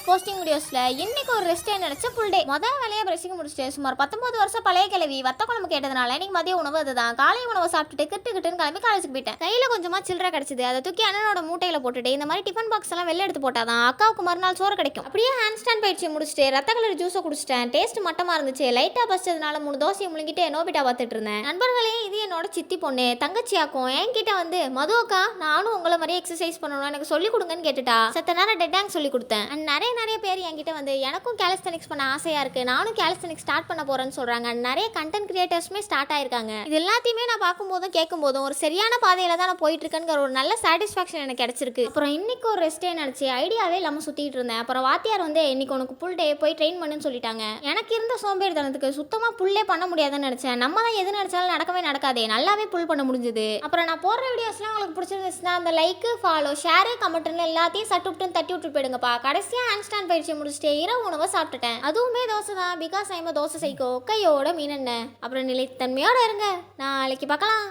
Of posting வீடியோஸ்ல இன்னைக்கு ஒரு ரெஸ்ட் நினைச்ச ஃபுல் டே முதல் வேலையை பிரஷிங் முடிச்சுட்டு சுமார் 19 வருஷம் பழைய கிளவி வத்த குழம்பு கேட்டதுனால இன்னைக்கு மதிய உணவு அதுதான். காலை உணவு சாப்பிட்டுட்டு கிட்டுன்னு கிளம்பி காலேஜுக்கு போயிட்டேன். கையில கொஞ்சமா சில்லறை கிடைச்சது, அதை தூக்கி அண்ணனோட மூட்டையில போட்டுட்டு இந்த மாதிரி டிஃபன் பாக்ஸ் எல்லாம் வெளில எடுத்து போட்டாதான் அக்காவுக்கு மறுநாள் சோறு கிடைக்கும். அப்படியே ஹேண்ட் ஸ்டாண்ட் பயிற்சி முடிச்சுட்டு ரத்த கலர் ஜூஸை குடிச்சிட்டேன். டேஸ்ட் மட்டமா இருந்துச்சு. லைட்டா பசிச்சதுனால 3 தோசையை முழுங்கிட்டு நோபிட்டா பார்த்துட்டு இருந்தேன். நண்பர்களே, இது என்னோட சித்தி பொண்ணு தங்கச்சியாக்கும் என்கிட்ட வந்து மது அக்கா நானும் உங்களை மாதிரி எக்ஸசைஸ் பண்ணணும் எனக்கு சொல்லி கொடுங்கன்னு கேட்டுட்டா. சத்த நேரம் டெட்டாங் சொல்லி கொடுத்தேன். நிறைய பேர் என்கிட்ட வந்து எனக்கும் கேலிஸ்தெனிக்ஸ் பண்ண ஆசையா இருக்கு, நானும் கேலிஸ்தெனிக்ஸ் ஸ்டார்ட் பண்ண போறேன்னு சொல்றாங்க. நிறைய கண்டென்ட் கிரியேட்டர்ஸுமே ஸ்டார்ட் ஆயிருக்காங்க. இது எல்லாத்தையுமே நான் பார்க்கும்போதும் கேட்கும் போதும் ஒரு சரியான பாதையில தான் நான் போயிட்டு இருக்கேங்கிற ஒரு நல்ல சாட்டிஸ்ஃபேக்ஷன் எனக்கு கிடைச்சிருக்கு. அப்புறம் இன்னைக்கு ஒரு ரெஸ்டே நினைச்சு ஐடியாவே இல்லாம சுத்திட்டு இருந்தேன். அப்புறம் வாத்தியார் வந்து இன்னைக்கு உனக்கு புல் டே போய் ட்ரெயின் பண்ணுன்னு சொல்லிட்டாங்க. எனக்கு இருந்த சோம்பேறித்தனத்துக்கு சுத்தமா புல்லே பண்ண முடியாதுன்னு நினைச்சேன். நம்ம தான் எது நினைச்சாலும் நடக்கவே நடக்காதே, நல்லாவே புல் பண்ண முடிஞ்சது. அப்புறம் நான் போடுற வீடியோஸ்லாம் உங்களுக்கு பிடிச்சிருந்துச்சுன்னா அந்த லைக், ஃபாலோ, ஷேர், கமெண்ட்னு எல்லாத்தையும் சட்டுப்ட்டுன்னு தட்டி விட்டு போயிடுங்கப்பா. கடைசியா ஹேண்ட் ஸ்டாண்ட் பயிற்சி முடிச்சுட்டு இரவு உணவை சாப்பிட்டுட்டேன். அதுவுமே தோசை தான். பிகாஸ் ஐம் தோசை சைக்கோ கையோட மீன் என்ன. அப்புறம் நிலைத்தன்மையோட இருங்க. நாளைக்கு பார்க்கலாம்.